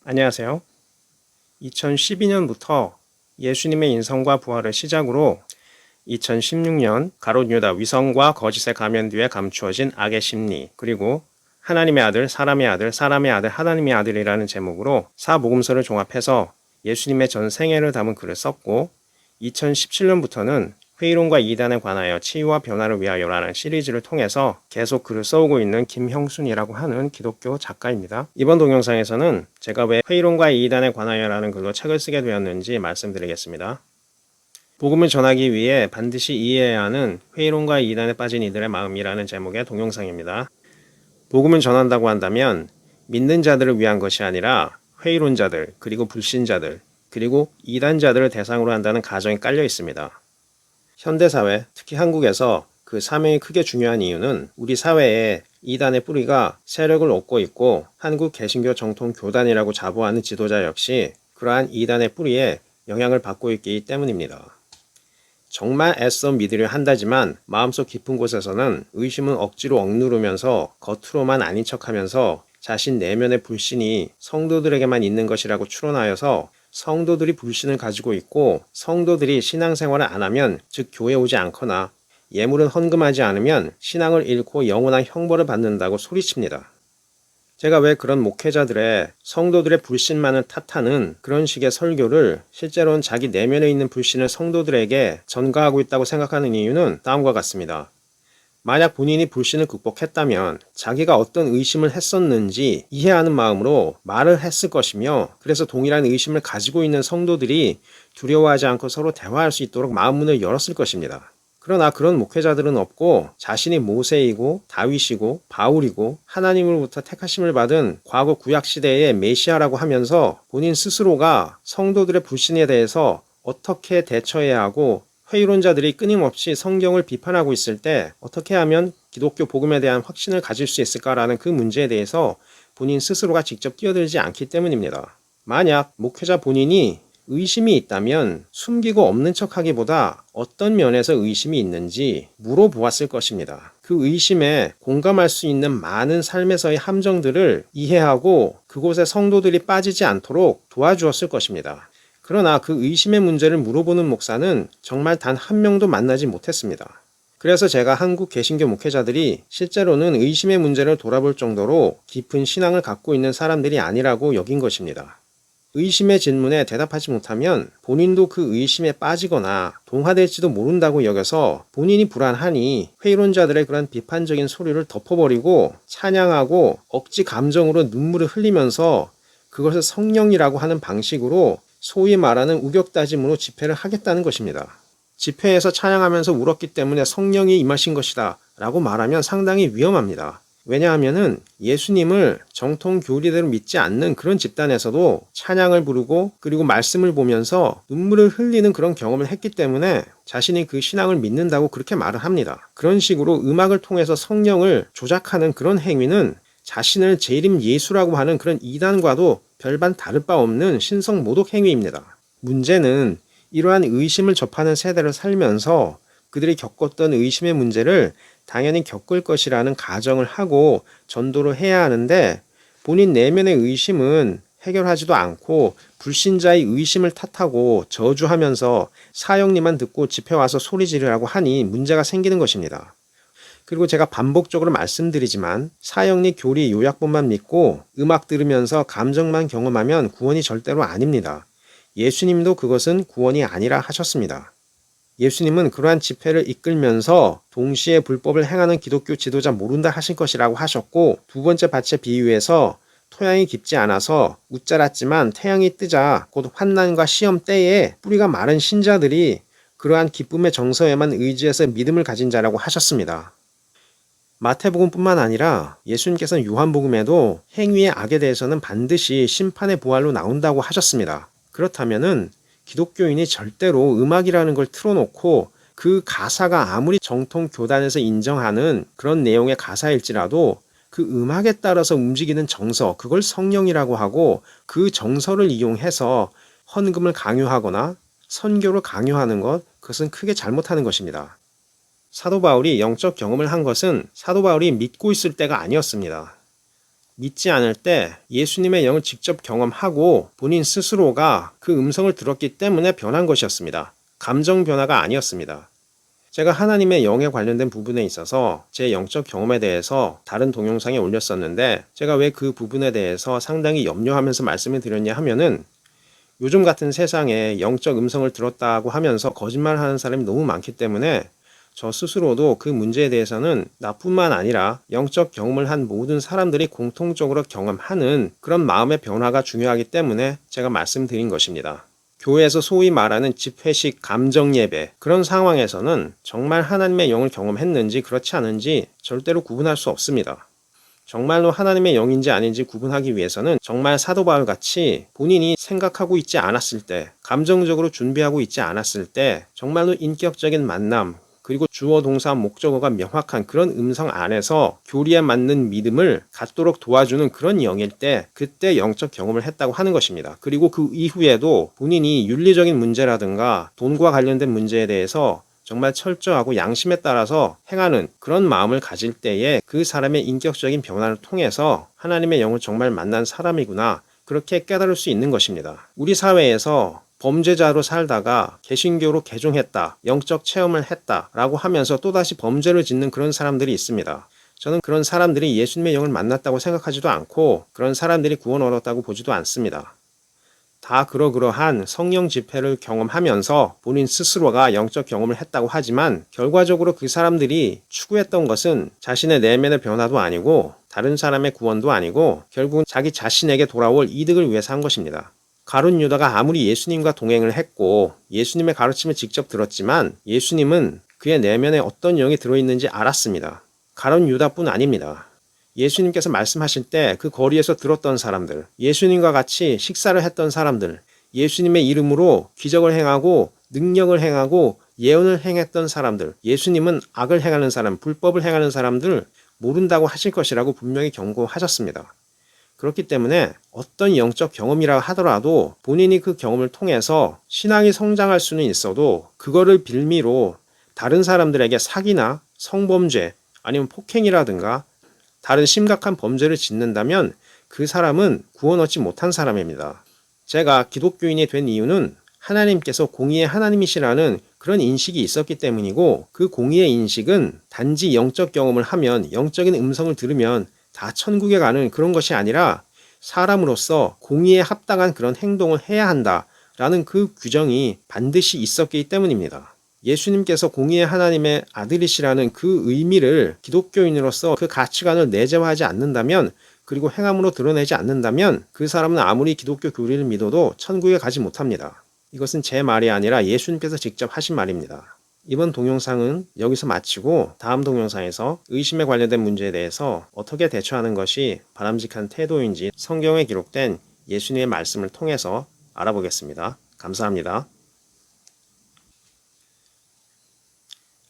안녕하세요. 2012년부터 예수님의 인성과 부활을 시작으로 2016년 가롯 유다 위선과 거짓의 가면 뒤에 감추어진 악의 심리, 그리고 하나님의 아들, 사람의 아들, 사람의 아들, 하나님의 아들이라는 제목으로 사복음서를 종합해서 예수님의 전 생애를 담은 글을 썼고, 2017년부터는 회의론과 이단에 관하여 치유와 변화를 위하여라는 시리즈를 통해서 계속 글을 써오고 있는 김형순이라고 하는 기독교 작가입니다. 이번 동영상에서는 제가 왜 회의론과 이단에 관하여라는 글로 책을 쓰게 되었는지 말씀드리겠습니다. 복음을 전하기 위해 반드시 이해해야 하는 회의론과 이단에 빠진 이들의 마음이라는 제목의 동영상입니다. 복음을 전한다고 한다면 믿는 자들을 위한 것이 아니라 회의론자들, 그리고 불신자들, 그리고 이단자들을 대상으로 한다는 가정이 깔려 있습니다. 현대사회, 특히 한국에서 그 사명이 크게 중요한 이유는 우리 사회에 이단의 뿌리가 세력을 얻고 있고 한국 개신교 정통 교단이라고 자부하는 지도자 역시 그러한 이단의 뿌리에 영향을 받고 있기 때문입니다. 정말 애써 믿으려 한다지만 마음속 깊은 곳에서는 의심은 억지로 억누르면서 겉으로만 아닌 척하면서 자신 내면의 불신이 성도들에게만 있는 것이라고 추론하여서 성도들이 불신을 가지고 있고 성도들이 신앙생활을 안 하면, 즉 교회에 오지 않거나 예물을 헌금하지 않으면 신앙을 잃고 영원한 형벌을 받는다고 소리칩니다. 제가 왜 그런 목회자들의 성도들의 불신만을 탓하는 그런 식의 설교를 실제로는 자기 내면에 있는 불신을 성도들에게 전가하고 있다고 생각하는 이유는 다음과 같습니다. 만약 본인이 불신을 극복했다면 자기가 어떤 의심을 했었는지 이해하는 마음으로 말을 했을 것이며, 그래서 동일한 의심을 가지고 있는 성도들이 두려워하지 않고 서로 대화할 수 있도록 마음문을 열었을 것입니다. 그러나 그런 목회자들은 없고 자신이 모세이고 다윗이고 바울이고 하나님으로부터 택하심을 받은 과거 구약시대의 메시아라고 하면서 본인 스스로가 성도들의 불신에 대해서 어떻게 대처해야 하고, 회의론자들이 끊임없이 성경을 비판하고 있을 때 어떻게 하면 기독교 복음에 대한 확신을 가질 수 있을까라는 그 문제에 대해서 본인 스스로가 직접 뛰어들지 않기 때문입니다. 만약 목회자 본인이 의심이 있다면 숨기고 없는 척하기보다 어떤 면에서 의심이 있는지 물어보았을 것입니다. 그 의심에 공감할 수 있는 많은 삶에서의 함정들을 이해하고 그곳에 성도들이 빠지지 않도록 도와주었을 것입니다. 그러나 그 의심의 문제를 물어보는 목사는 정말 단 한 명도 만나지 못했습니다. 그래서 제가 한국 개신교 목회자들이 실제로는 의심의 문제를 돌아볼 정도로 깊은 신앙을 갖고 있는 사람들이 아니라고 여긴 것입니다. 의심의 질문에 대답하지 못하면 본인도 그 의심에 빠지거나 동화될지도 모른다고 여겨서 본인이 불안하니 회의론자들의 그런 비판적인 소리를 덮어버리고 찬양하고 억지 감정으로 눈물을 흘리면서 그것을 성령이라고 하는 방식으로 소위 말하는 우격다짐으로 집회를 하겠다는 것입니다. 집회에서 찬양하면서 울었기 때문에 성령이 임하신 것이다 라고 말하면 상당히 위험합니다. 왜냐하면 예수님을 정통 교리대로 믿지 않는 그런 집단에서도 찬양을 부르고 그리고 말씀을 보면서 눈물을 흘리는 그런 경험을 했기 때문에 자신이 그 신앙을 믿는다고 그렇게 말을 합니다. 그런 식으로 음악을 통해서 성령을 조작하는 그런 행위는 자신을 재림 예수라고 하는 그런 이단과도 별반 다를 바 없는 신성 모독 행위입니다. 문제는 이러한 의심을 접하는 세대를 살면서 그들이 겪었던 의심의 문제를 당연히 겪을 것이라는 가정을 하고 전도를 해야 하는데, 본인 내면의 의심은 해결하지도 않고 불신자의 의심을 탓하고 저주하면서 사형리만 듣고 집회 와서 소리 지르라고 하니 문제가 생기는 것입니다. 그리고 제가 반복적으로 말씀드리지만 사형리 교리 요약본만 믿고 음악 들으면서 감정만 경험하면 구원이 절대로 아닙니다. 예수님도 그것은 구원이 아니라 하셨습니다. 예수님은 그러한 집회를 이끌면서 동시에 불법을 행하는 기독교 지도자 모른다 하실 것이라고 하셨고, 두 번째 밭의 비유에서 토양이 깊지 않아서 웃자랐지만 태양이 뜨자 곧 환난과 시험 때에 뿌리가 마른 신자들이 그러한 기쁨의 정서에만 의지해서 믿음을 가진 자라고 하셨습니다. 마태복음뿐만 아니라 예수님께서는 요한복음에도 행위의 악에 대해서는 반드시 심판의 부활로 나온다고 하셨습니다. 그렇다면은 기독교인이 절대로 음악이라는 걸 틀어놓고 그 가사가 아무리 정통 교단에서 인정하는 그런 내용의 가사일지라도 그 음악에 따라서 움직이는 정서, 그걸 성령이라고 하고 그 정서를 이용해서 헌금을 강요하거나 선교를 강요하는 것, 그것은 크게 잘못하는 것입니다. 사도 바울이 영적 경험을 한 것은 사도 바울이 믿고 있을 때가 아니었습니다. 믿지 않을 때 예수님의 영을 직접 경험하고 본인 스스로가 그 음성을 들었기 때문에 변한 것이었습니다. 감정 변화가 아니었습니다. 제가 하나님의 영에 관련된 부분에 있어서 제 영적 경험에 대해서 다른 동영상에 올렸었는데, 제가 왜 그 부분에 대해서 상당히 염려하면서 말씀을 드렸냐 하면은, 요즘 같은 세상에 영적 음성을 들었다고 하면서 거짓말하는 사람이 너무 많기 때문에 저 스스로도 그 문제에 대해서는 나뿐만 아니라 영적 경험을 한 모든 사람들이 공통적으로 경험하는 그런 마음의 변화가 중요하기 때문에 제가 말씀드린 것입니다. 교회에서 소위 말하는 집회식 감정 예배, 그런 상황에서는 정말 하나님의 영을 경험했는지 그렇지 않은지 절대로 구분할 수 없습니다. 정말로 하나님의 영인지 아닌지 구분하기 위해서는 정말 사도 바울 같이 본인이 생각하고 있지 않았을 때, 감정적으로 준비하고 있지 않았을 때 정말로 인격적인 만남, 그리고 주어 동사 목적어가 명확한 그런 음성 안에서 교리에 맞는 믿음을 갖도록 도와주는 그런 영일 때, 그때 영적 경험을 했다고 하는 것입니다. 그리고 그 이후에도 본인이 윤리적인 문제라든가 돈과 관련된 문제에 대해서 정말 철저하고 양심에 따라서 행하는 그런 마음을 가질 때에 그 사람의 인격적인 변화를 통해서 하나님의 영을 정말 만난 사람이구나, 그렇게 깨달을 수 있는 것입니다. 우리 사회에서 범죄자로 살다가 개신교로 개종했다, 영적 체험을 했다 라고 하면서 또다시 범죄를 짓는 그런 사람들이 있습니다. 저는 그런 사람들이 예수님의 영을 만났다고 생각하지도 않고 그런 사람들이 구원 얻었다고 보지도 않습니다. 다 그러한 성령 집회를 경험하면서 본인 스스로가 영적 경험을 했다고 하지만, 결과적으로 그 사람들이 추구했던 것은 자신의 내면의 변화도 아니고 다른 사람의 구원도 아니고 결국은 자기 자신에게 돌아올 이득을 위해서 한 것입니다. 가룟 유다가 아무리 예수님과 동행을 했고 예수님의 가르침을 직접 들었지만 예수님은 그의 내면에 어떤 영이 들어있는지 알았습니다. 가룟 유다뿐 아닙니다. 예수님께서 말씀하실 때 그 거리에서 들었던 사람들, 예수님과 같이 식사를 했던 사람들, 예수님의 이름으로 기적을 행하고 능력을 행하고 예언을 행했던 사람들, 예수님은 악을 행하는 사람, 불법을 행하는 사람들 모른다고 하실 것이라고 분명히 경고하셨습니다. 그렇기 때문에 어떤 영적 경험이라 하더라도 본인이 그 경험을 통해서 신앙이 성장할 수는 있어도 그거를 빌미로 다른 사람들에게 사기나 성범죄 아니면 폭행이라든가 다른 심각한 범죄를 짓는다면 그 사람은 구원 얻지 못한 사람입니다. 제가 기독교인이 된 이유는 하나님께서 공의의 하나님이시라는 그런 인식이 있었기 때문이고, 그 공의의 인식은 단지 영적 경험을 하면, 영적인 음성을 들으면 다 천국에 가는 그런 것이 아니라 사람으로서 공의에 합당한 그런 행동을 해야 한다라는 그 규정이 반드시 있었기 때문입니다. 예수님께서 공의의 하나님의 아들이시라는 그 의미를 기독교인으로서 그 가치관을 내재화하지 않는다면, 그리고 행함으로 드러내지 않는다면 그 사람은 아무리 기독교 교리를 믿어도 천국에 가지 못합니다. 이것은 제 말이 아니라 예수님께서 직접 하신 말입니다. 이번 동영상은 여기서 마치고 다음 동영상에서 의심에 관련된 문제에 대해서 어떻게 대처하는 것이 바람직한 태도인지 성경에 기록된 예수님의 말씀을 통해서 알아보겠습니다. 감사합니다.